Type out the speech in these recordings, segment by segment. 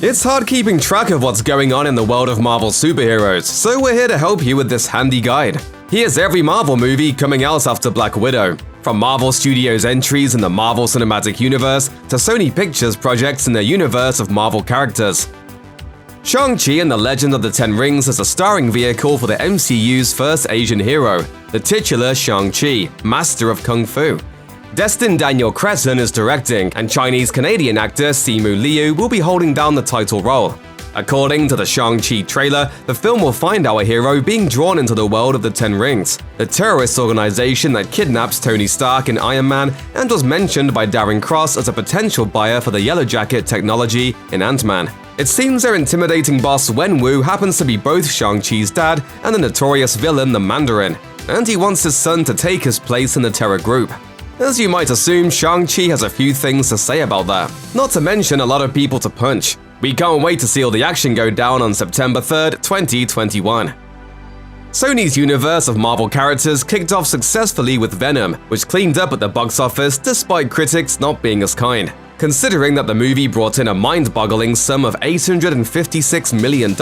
It's hard keeping track of what's going on in the world of Marvel superheroes, so we're here to help you with this handy guide. Here's every Marvel movie coming out after Black Widow, from Marvel Studios entries in the Marvel Cinematic Universe to Sony Pictures projects in the universe of Marvel characters. Shang-Chi and the Legend of the Ten Rings is a starring vehicle for the MCU's first Asian hero, the titular Shang-Chi, master of Kung Fu. Destin Daniel Cretton is directing, and Chinese-Canadian actor Simu Liu will be holding down the title role. According to the Shang-Chi trailer, the film will find our hero being drawn into the world of the Ten Rings, the terrorist organization that kidnaps Tony Stark and Iron Man and was mentioned by Darren Cross as a potential buyer for the Yellow Jacket technology in Ant-Man. It seems their intimidating boss Wenwu happens to be both Shang-Chi's dad and the notorious villain the Mandarin, and he wants his son to take his place in the terror group. As you might assume, Shang-Chi has a few things to say about that, not to mention a lot of people to punch. We can't wait to see all the action go down on September 3rd, 2021. Sony's universe of Marvel characters kicked off successfully with Venom, which cleaned up at the box office despite critics not being as kind. Considering that the movie brought in a mind-boggling sum of $856 million,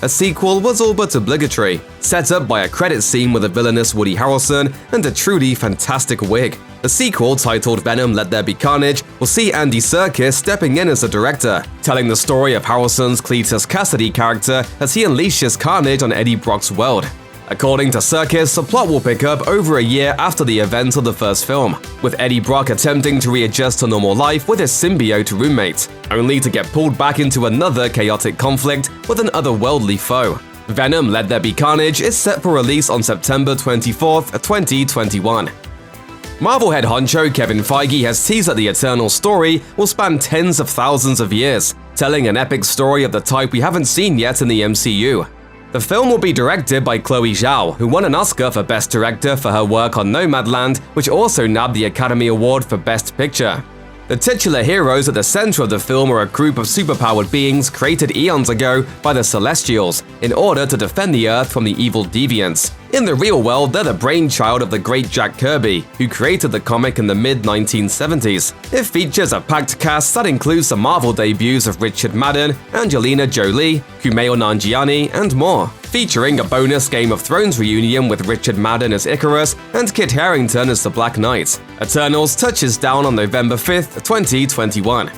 a sequel was all but obligatory, set up by a credit scene with a villainous Woody Harrelson and a truly fantastic wig. The sequel, titled Venom Let There Be Carnage, will see Andy Serkis stepping in as the director, telling the story of Harrelson's Cletus Cassidy character as he unleashes carnage on Eddie Brock's world. According to Serkis, the plot will pick up over a year after the events of the first film, with Eddie Brock attempting to readjust to normal life with his symbiote roommate, only to get pulled back into another chaotic conflict with an otherworldly foe. Venom Let There Be Carnage is set for release on September 24th, 2021. Marvel head honcho Kevin Feige has teased that the Eternal story will span tens of thousands of years, telling an epic story of the type we haven't seen yet in the MCU. The film will be directed by Chloe Zhao, who won an Oscar for Best Director for her work on Nomadland, which also nabbed the Academy Award for Best Picture. The titular heroes at the center of the film are a group of superpowered beings created eons ago by the Celestials in order to defend the Earth from the evil deviants. In the real world, they're the brainchild of the great Jack Kirby, who created the comic in the mid-1970s. It features a packed cast that includes the Marvel debuts of Richard Madden, Angelina Jolie, Kumail Nanjiani, and more, featuring a bonus Game of Thrones reunion with Richard Madden as Icarus and Kit Harington as the Black Knight. Eternals touches down on November 5th, 2021.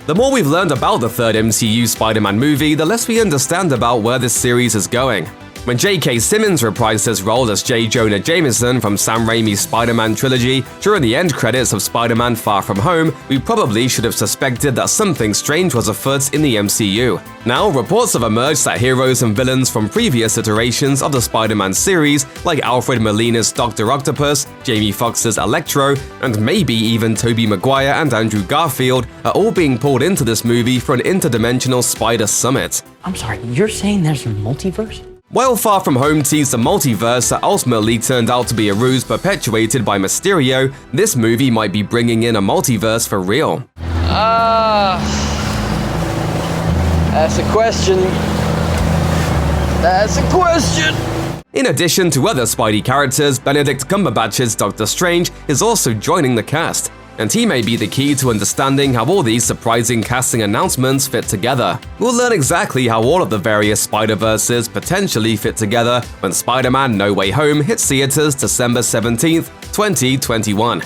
The more we've learned about the third MCU Spider-Man movie, the less we understand about where this series is going. When J.K. Simmons reprised his role as J. Jonah Jameson from Sam Raimi's Spider-Man trilogy during the end credits of Spider-Man Far From Home, we probably should have suspected that something strange was afoot in the MCU. Now, reports have emerged that heroes and villains from previous iterations of the Spider-Man series, like Alfred Molina's Dr. Octopus, Jamie Foxx's Electro, and maybe even Tobey Maguire and Andrew Garfield, are all being pulled into this movie for an interdimensional spider summit. I'm sorry, you're saying there's a multiverse? While Far From Home teased a multiverse that ultimately turned out to be a ruse perpetuated by Mysterio, this movie might be bringing in a multiverse for real. That's a question. That's a question! In addition to other Spidey characters, Benedict Cumberbatch's Doctor Strange is also joining the cast, and he may be the key to understanding how all these surprising casting announcements fit together. We'll learn exactly how all of the various Spider-Verses potentially fit together when Spider-Man No Way Home hits theaters December 17th, 2021.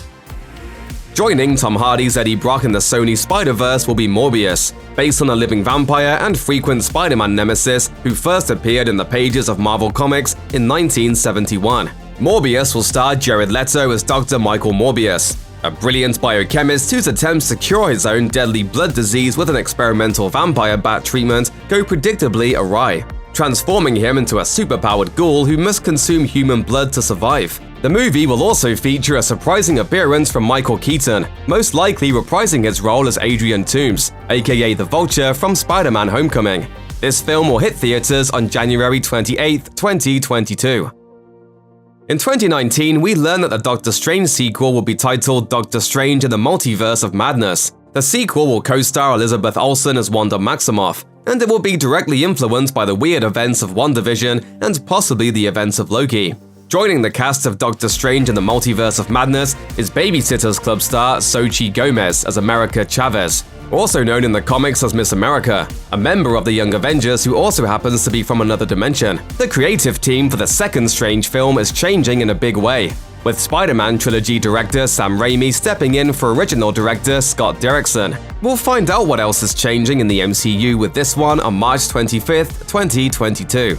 Joining Tom Hardy's Eddie Brock in the Sony Spider-Verse will be Morbius, based on a living vampire and frequent Spider-Man nemesis who first appeared in the pages of Marvel Comics in 1971. Morbius will star Jared Leto as Dr. Michael Morbius, a brilliant biochemist whose attempts to cure his own deadly blood disease with an experimental vampire bat treatment go predictably awry, transforming him into a superpowered ghoul who must consume human blood to survive. The movie will also feature a surprising appearance from Michael Keaton, most likely reprising his role as Adrian Toomes, aka the Vulture from Spider-Man Homecoming. This film will hit theaters on January 28, 2022. In 2019, we learned that the Doctor Strange sequel will be titled Doctor Strange in the Multiverse of Madness. The sequel will co-star Elizabeth Olsen as Wanda Maximoff, and it will be directly influenced by the weird events of WandaVision and possibly the events of Loki. Joining the cast of Doctor Strange in the Multiverse of Madness is Babysitters Club star Xochitl Gomez as America Chavez, also known in the comics as Miss America, a member of the Young Avengers who also happens to be from another dimension. The creative team for the second Strange film is changing in a big way, with Spider-Man trilogy director Sam Raimi stepping in for original director Scott Derrickson. We'll find out what else is changing in the MCU with this one on March 25th, 2022.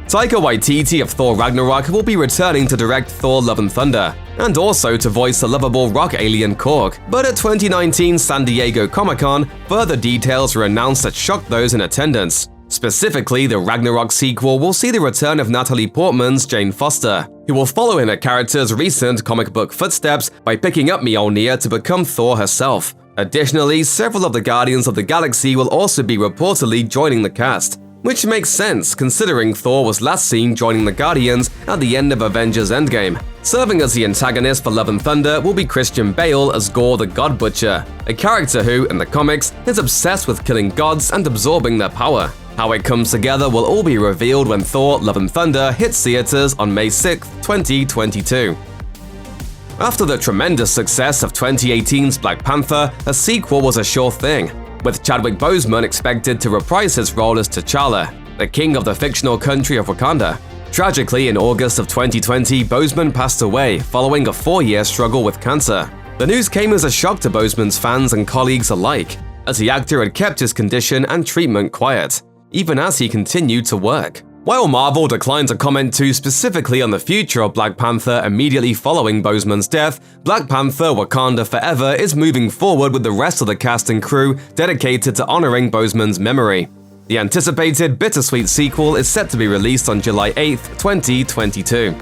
Taika Waititi of Thor Ragnarok will be returning to direct Thor Love and Thunder, and also to voice the lovable rock alien Korg. But at 2019 San Diego Comic-Con, further details were announced that shocked those in attendance. Specifically, the Ragnarok sequel will see the return of Natalie Portman's Jane Foster, who will follow in her character's recent comic book footsteps by picking up Mjolnir to become Thor herself. Additionally, several of the Guardians of the Galaxy will also be reportedly joining the cast, which makes sense considering Thor was last seen joining the Guardians at the end of Avengers Endgame. Serving as the antagonist for Love and Thunder will be Christian Bale as Gore the God Butcher, a character who, in the comics, is obsessed with killing gods and absorbing their power. How it comes together will all be revealed when Thor Love and Thunder hits theaters on May 6, 2022. After the tremendous success of 2018's Black Panther, a sequel was a sure thing, with Chadwick Boseman expected to reprise his role as T'Challa, the king of the fictional country of Wakanda. Tragically, in August of 2020, Boseman passed away following a 4-year struggle with cancer. The news came as a shock to Boseman's fans and colleagues alike, as the actor had kept his condition and treatment quiet, even as he continued to work. While Marvel declined to comment too specifically on the future of Black Panther immediately following Boseman's death, Black Panther Wakanda Forever is moving forward with the rest of the cast and crew dedicated to honoring Boseman's memory. The anticipated bittersweet sequel is set to be released on July 8, 2022.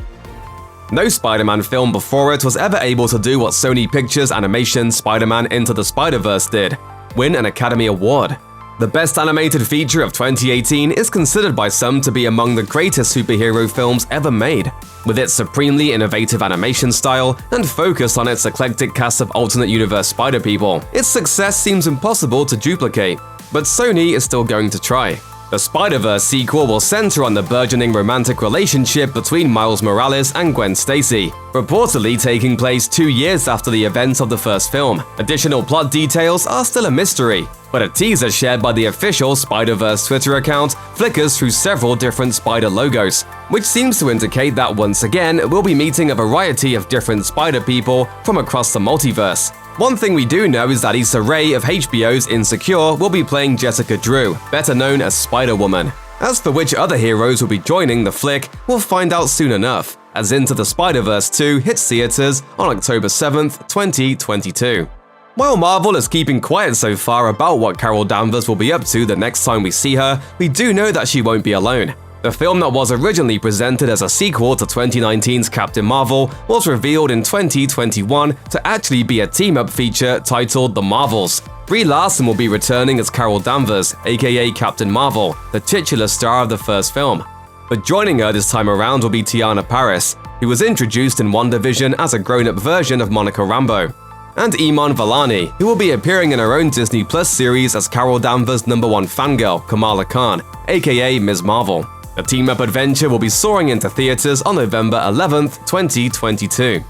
No Spider-Man film before it was ever able to do what Sony Pictures Animation's Spider-Man Into the Spider-Verse did: win an Academy Award. The best animated feature of 2018 is considered by some to be among the greatest superhero films ever made. With its supremely innovative animation style and focus on its eclectic cast of alternate universe Spider-People, its success seems impossible to duplicate. But Sony is still going to try. The Spider-Verse sequel will center on the burgeoning romantic relationship between Miles Morales and Gwen Stacy, reportedly taking place 2 years after the events of the first film. Additional plot details are still a mystery, but a teaser shared by the official Spider-Verse Twitter account flickers through several different Spider logos, which seems to indicate that once again we'll be meeting a variety of different Spider-People from across the multiverse. One thing we do know is that Issa Rae of HBO's Insecure will be playing Jessica Drew, better known as Spider-Woman. As for which other heroes will be joining the flick, we'll find out soon enough, as Into the Spider-Verse 2 hits theaters on October 7th, 2022. While Marvel is keeping quiet so far about what Carol Danvers will be up to the next time we see her, we do know that she won't be alone. The film that was originally presented as a sequel to 2019's Captain Marvel was revealed in 2021 to actually be a team-up feature titled The Marvels. Brie Larson will be returning as Carol Danvers, aka Captain Marvel, the titular star of the first film. But joining her this time around will be Tiana Paris, who was introduced in WandaVision as a grown-up version of Monica Rambeau, and Iman Vellani, who will be appearing in her own Disney Plus series as Carol Danvers' #1 fangirl, Kamala Khan, aka Ms. Marvel. The team-up adventure will be soaring into theaters on November 11th, 2022.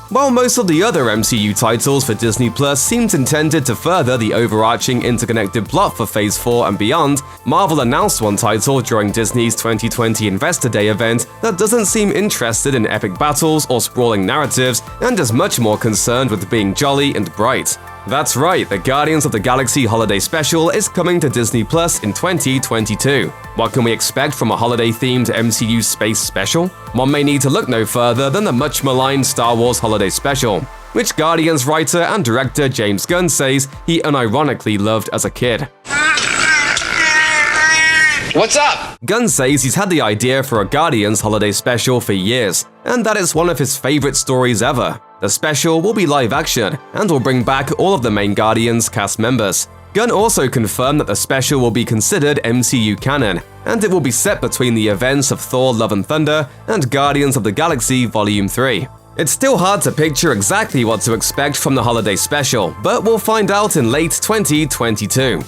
While most of the other MCU titles for Disney Plus seemed intended to further the overarching interconnected plot for Phase 4 and beyond, Marvel announced one title during Disney's 2020 Investor Day event that doesn't seem interested in epic battles or sprawling narratives and is much more concerned with being jolly and bright. That's right, the Guardians of the Galaxy Holiday Special is coming to Disney Plus in 2022. What can we expect from a holiday-themed MCU space special? One may need to look no further than the much-maligned Star Wars Holiday Special, which Guardians writer and director James Gunn says he unironically loved as a kid. What's up? Gunn says he's had the idea for a Guardians holiday special for years, and that it's one of his favorite stories ever. The special will be live action, and will bring back all of the main Guardians cast members. Gunn also confirmed that the special will be considered MCU canon, and it will be set between the events of Thor Love and Thunder and Guardians of the Galaxy Volume 3. It's still hard to picture exactly what to expect from the holiday special, but we'll find out in late 2022.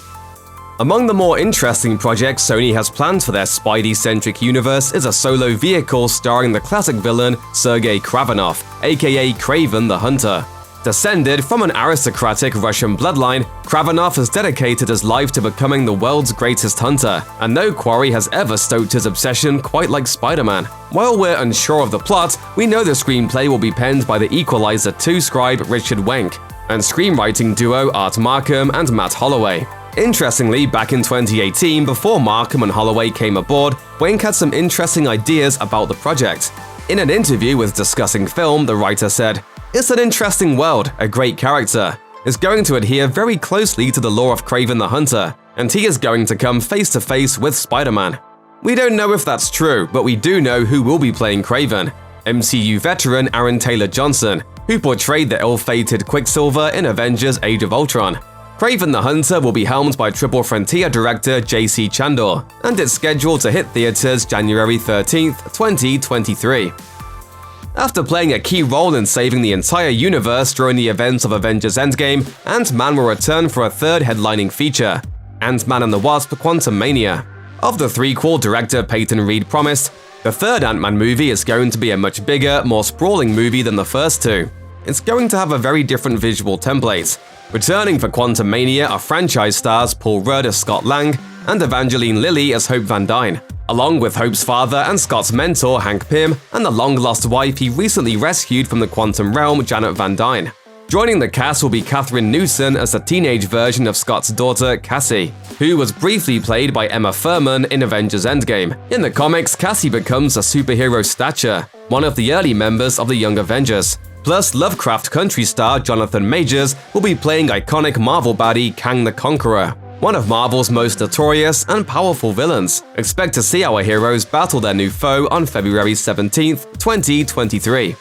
Among the more interesting projects Sony has planned for their Spidey-centric universe is a solo vehicle starring the classic villain Sergei Kravenov, aka Kraven the Hunter. Descended from an aristocratic Russian bloodline, Kravenov has dedicated his life to becoming the world's greatest hunter, and no quarry has ever stoked his obsession quite like Spider-Man. While we're unsure of the plot, we know the screenplay will be penned by the Equalizer 2 scribe Richard Wenk, and screenwriting duo Art Markham and Matt Holloway. Interestingly, back in 2018, before Markham and Holloway came aboard, Wenk had some interesting ideas about the project. In an interview with Discussing Film, the writer said, "It's an interesting world, a great character. Is going to adhere very closely to the lore of Kraven the Hunter, and he is going to come face to face with Spider-Man." We don't know if that's true, but we do know who will be playing Kraven: MCU veteran Aaron Taylor Johnson, who portrayed the ill-fated Quicksilver in Avengers: Age of Ultron. Kraven the Hunter will be helmed by Triple Frontier director J.C. Chandor, and it's scheduled to hit theaters January 13th, 2023. After playing a key role in saving the entire universe during the events of Avengers Endgame, Ant-Man will return for a third headlining feature, Ant-Man and the Wasp: Quantumania. Of the threequel director Peyton Reed promised, the third Ant-Man movie is going to be a much bigger, more sprawling movie than the first two. It's going to have a very different visual template. Returning for Quantumania are franchise stars Paul Rudd as Scott Lang and Evangeline Lilly as Hope Van Dyne, along with Hope's father and Scott's mentor Hank Pym and the long-lost wife he recently rescued from the quantum realm, Janet Van Dyne. Joining the cast will be Catherine Newson as the teenage version of Scott's daughter, Cassie, who was briefly played by Emma Thurman in Avengers Endgame. In the comics, Cassie becomes a superhero stature, one of the early members of the Young Avengers. Plus, Lovecraft Country star Jonathan Majors will be playing iconic Marvel baddie Kang the Conqueror, one of Marvel's most notorious and powerful villains. Expect to see our heroes battle their new foe on February 17th, 2023.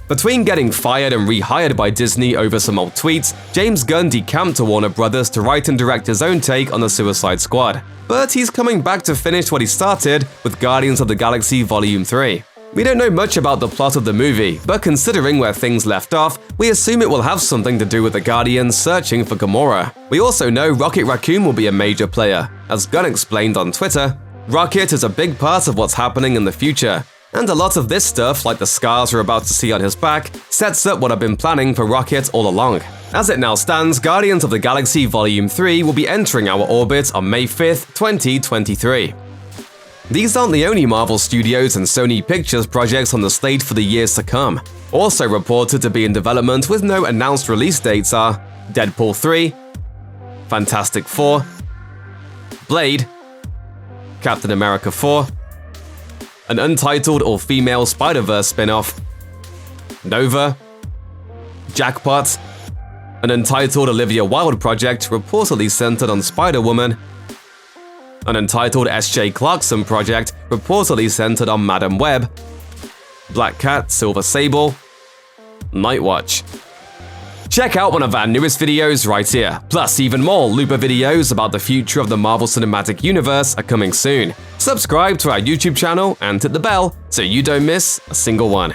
Between getting fired and rehired by Disney over some old tweets, James Gunn decamped to Warner Brothers to write and direct his own take on the Suicide Squad. But he's coming back to finish what he started with Guardians of the Galaxy Volume 3. We don't know much about the plot of the movie, but considering where things left off, we assume it will have something to do with the Guardians searching for Gamora. We also know Rocket Raccoon will be a major player. As Gunn explained on Twitter, Rocket is a big part of what's happening in the future, and a lot of this stuff, like the scars we're about to see on his back, sets up what I've been planning for Rocket all along. As it now stands, Guardians of the Galaxy Volume 3 will be entering our orbit on May 5th, 2023. These aren't the only Marvel Studios and Sony Pictures projects on the slate for the years to come. Also reported to be in development with no announced release dates are Deadpool 3, Fantastic Four, Blade, Captain America 4, an untitled all-female Spider-Verse spin-off, Nova, Jackpot, an untitled Olivia Wilde project reportedly centered on Spider-Woman, an untitled S.J. Clarkson project reportedly centered on Madam Web, Black Cat, Silver Sable, Nightwatch. Check out one of our newest videos right here. Plus, even more Looper videos about the future of the Marvel Cinematic Universe are coming soon. Subscribe to our YouTube channel and hit the bell so you don't miss a single one.